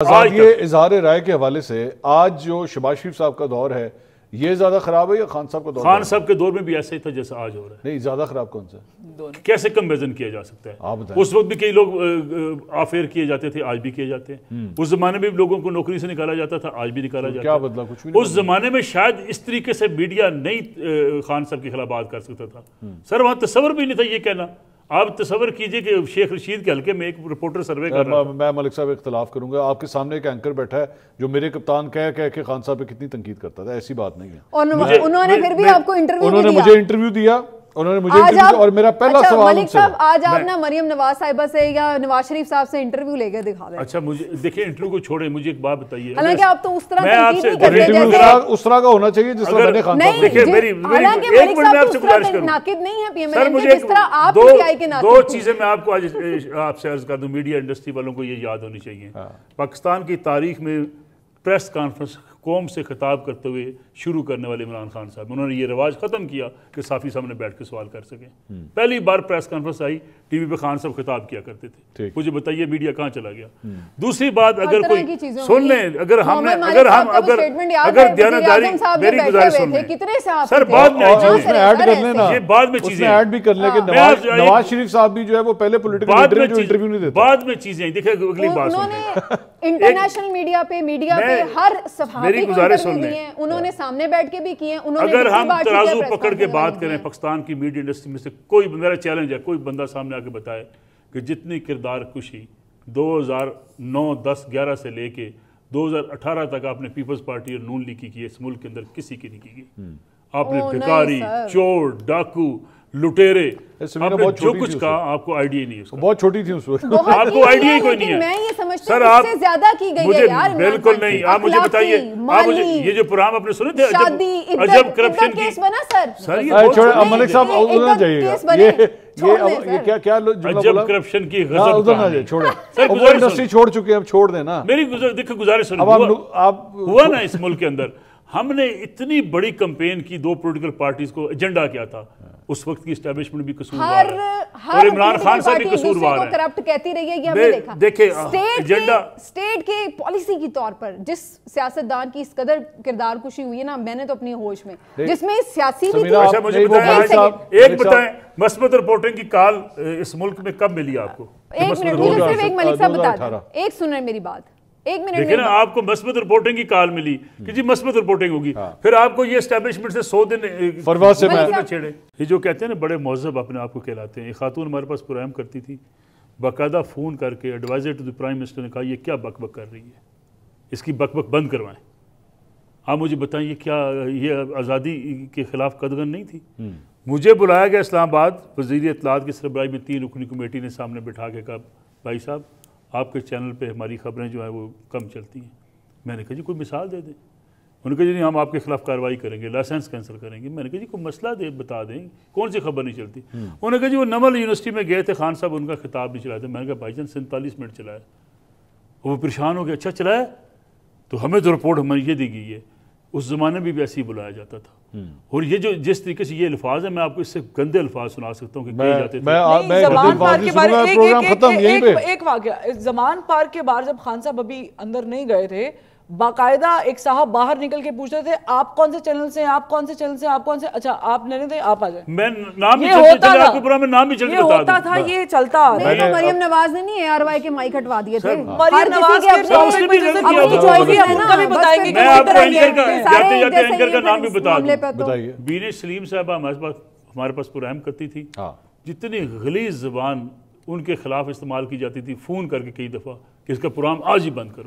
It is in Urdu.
آزادی اظہار رائے کے حوالے سے آج جو شہباز شریف صاحب کا دور ہے یہ زیادہ خراب ہے یا خان صاحب کا دور؟ خان صاحب کے دور میں بھی ایسا ہی تھا جیسا آج ہو رہا ہے۔ نہیں، زیادہ خراب کون سا؟ کیسے کمپیریزن کیا جا سکتا ہے؟ اس وقت بھی کئی لوگ آفیئر کیے جاتے تھے، آج بھی کیے جاتے ہیں۔ اس زمانے میں بھی لوگوں کو نوکری سے نکالا جاتا تھا، آج بھی نکالا جاتا ہے۔ کیا بدلا؟ کچھ بھی نہیں۔ اس زمانے میں شاید اس طریقے سے میڈیا نہیں خان صاحب کے خلاف بات کر سکتا تھا۔ سر وہاں تصور بھی نہیں تھا یہ کہنا۔ آپ تصور کیجئے کہ شیخ رشید کے حلقے میں ایک رپورٹر سروے کر رہا تھا۔ میں ملک صاحب اختلاف کروں گا، آپ کے سامنے ایک اینکر بیٹھا ہے جو میرے کپتان کہہ کے خان صاحب پہ کتنی تنقید کرتا تھا، ایسی بات نہیں ہے۔ انہوں نے پھر بھی آپ کو انٹرویو انہوں نے مجھے انٹرویو دیا، انہوں نے مجھے انٹرویو دیا، اور میرا پہلا سوال ملک صاحب آج آپ نا مریم نواز صاحبہ سے یا نواز شریف صاحب سے انٹرویو لے کے دکھا دیں۔ اچھا مجھے دیکھیں، انٹرویو کو چھوڑیں، مجھے ایک بات بتائیے۔ حالانکہ آپ تو اس طرح تنقید نہیں کرتے جیسے اس طرح کا ہونا چاہیے جس طرح میں نے خان صاحب دیکھیں میری حالانکہ ایک ملک منٹ میں صاحب آپ سے تو اس گزارش طرح کروں۔ ناقد نہیں ہے پی ایم سر ایل مجھے جس طرح آپ پی آئی کے ناقد دو چیزیں میں آپ کو آج آپ سے عرض کر دوں، میڈیا انڈسٹری والوں کو یہ یاد ہونی چاہیے۔ پاکستان کی تاریخ میں پریس کانفرنس قوم سے خطاب کرتے ہوئے شروع کرنے والے عمران خان صاحب، انہوں نے یہ رواج ختم کیا کہ صحافی سامنے بیٹھ کے سوال کر سکیں۔ پہلی بار پریس کانفرنس آئی، ٹی وی پہ خان صاحب خطاب کیا کرتے تھے۔ مجھے بتائیے میڈیا کہاں چلا گیا؟ دوسری بات، اگر کوئی سن لیں، اگر دیانتداری، میری گزارش سن لیں سر، بعد میں ایڈ کر لینا، یہ بعد میں چیزیں ایڈ بھی کر لیں کہ نواز شریف صاحب بھی جو ہے وہ پہلے پولیٹیکل لیڈر جو انٹرویو نہیں دیتے، بعد میں چیزیں دیکھیں۔ اگلی بات سن، انٹرنیشنل میڈیا پہ ہر صحافی کو انٹرویو دیے ہیں، انہوں نے سامنے بیٹھ کے بھی کیے ہیں۔ اگر ہم ترازو پکڑ کے بات کریں پاکستان کی میڈیا انڈسٹری میں سے کوئی، میرا چیلنج ہے، کوئی بندہ سامنے آ کے بتائے کہ جتنی کردار کشی 2009، 10، 11 سے لے کے 2018 تک آپ نے پیپلز پارٹی اور نون لیگ کی اس ملک کے اندر کسی کی نہیں کی گئی۔ آپ نے بھکاری، چور، ڈاکو، لٹیرے، آپ نے جو کچھ کہا، آپ کو آئیڈیا نہیں ہے اس کا۔ بہت چھوٹی تھی اس وقت، آپ کو آئیڈیا ہی کوئی نہیں ہے۔ میں یہ سمجھتا ہوں اس سے زیادہ کی گئی ہے یار۔ بالکل نہیں۔ آپ مجھے بتائیے، آپ مجھے یہ جو پروگرام آپ نے سنے تھے عجب کرپشن کی، سر ملک صاحب ادھر نہ جائیے گا، یہ کیا عجب کرپشن کی غضب ادھر نہ جائے، چھوڑیں، وہ انڈسٹری چھوڑ چکے ہیں، اب چھوڑ دیں نا۔ میری دیکھو گزارش سنو، ہوا نا اس ملک کے اندر ہم نے اتنی بڑی کمپین کی، دو پولیٹیکل پارٹیز کو، ایجنڈا کیا تھا؟ اس وقت کی اسٹیبلشمنٹ بھی قصوروار ہے اور عمران خان صاحب بھی قصوروار ہے۔ کرپٹ کہتی رہی ہے، یہ ہم نے دیکھا۔ دیکھیں اسٹیٹ کے پالیسی کی طور پر جس سیاستدان کی اس قدر کردار کشی ہوئی ہے نا، میں نے تو اپنی ہوش میں، جس میں سیاسی بھی اچھا مجھے بتائیں، ایک بتائیں، مثبت رپورٹنگ کی کال اس ملک میں کب ملی آپ کو؟ ایک منٹ، مجھے صرف ایک ملک صاحب بتا دیں، ایک سنیں میری بات، ایک منٹ۔ دیکھیں نا، آپ کو مثبت رپورٹنگ کی کال ملی کہ جی مثبت رپورٹنگ ہوگی، پھر آپ کو یہ اسٹیبلشمنٹ سے 100 دن فروا سے چھیڑے۔ یہ جو کہتے ہیں نا بڑے مہذب اپنے آپ کو کہلاتے ہیں، یہ خاتون ہمارے پاس پروگرام کرتی تھی، باقاعدہ فون کر کے adviser to the prime minister نے کہا یہ کیا بک بک کر رہی ہے، اس کی بک بک بند کروائیں۔ آپ مجھے بتائیں، یہ کیا یہ آزادی کے خلاف قدغن نہیں تھی؟ مجھے بلایا گیا اسلام آباد، وزیر اطلاعات کی سربراہی میں 3 رکنی کمیٹی نے سامنے بٹھا کے کہا بھائی صاحب آپ کے چینل پہ ہماری خبریں جو ہیں وہ کم چلتی ہیں۔ میں نے کہا جی کوئی مثال دے دیں۔ انہوں نے کہا جی نہیں، ہم آپ کے خلاف کارروائی کریں گے، لائسنس کینسل کریں گے۔ میں نے کہا جی کوئی مسئلہ بتا دیں، کون سی خبر نہیں چلتی؟ انہوں نے کہا جی وہ نمل یونیورسٹی میں گئے تھے، خان صاحب ان کا خطاب نہیں چلایا تھا۔ میں نے کہا بھائی جان 47 منٹ چلایا، وہ پریشان ہو گیا، اچھا چلایا تو ہمیں تو رپورٹ ہمیں یہ دی گئی ہے۔ اس زمانے میں بھی ایسے ہی بلایا جاتا تھا، اور یہ جو جس طریقے سے یہ الفاظ ہیں، میں آپ کو اس سے گندے الفاظ سنا سکتا ہوں کہ کہے جاتے تھے۔ زمان پارک کے بارے ایک واقعہ، زمان پارک کے بار جب خان صاحب ابھی اندر نہیں گئے تھے، باقاعدہ ایک صاحب باہر نکل کے پوچھتے تھے آپ کون سے چینل سے ہیں، آپ کون سے چینل سے ہیں، آپ کون سے، اچھا آپ لینے تھے، آپ آ جائیں۔ میں نام بھی چلتے آپ کو پورا میں نام بھی چلتے بتا دوں، یہ ہوتا تھا، یہ چلتا آ رہا ہے۔ مریم نواز نے نہیں ARY کے مائک ہٹوا دیے تھے، مریم نواز کے اس نے بھی غلط کیا ہوگا، بھی بتائیں گے۔ میں آپ کو اینکر کا جاتے جاتے اینکر کا نام بھی بتا دوں۔ بین سلیم صاحبہ ہمارے پاس پروگرام کرتی تھی، جتنی غلیظ زبان ان کے خلاف استعمال کی جاتی تھی، فون کر کے کئی دفعہ کہ اس کا پروگرام آج ہی بند کرو۔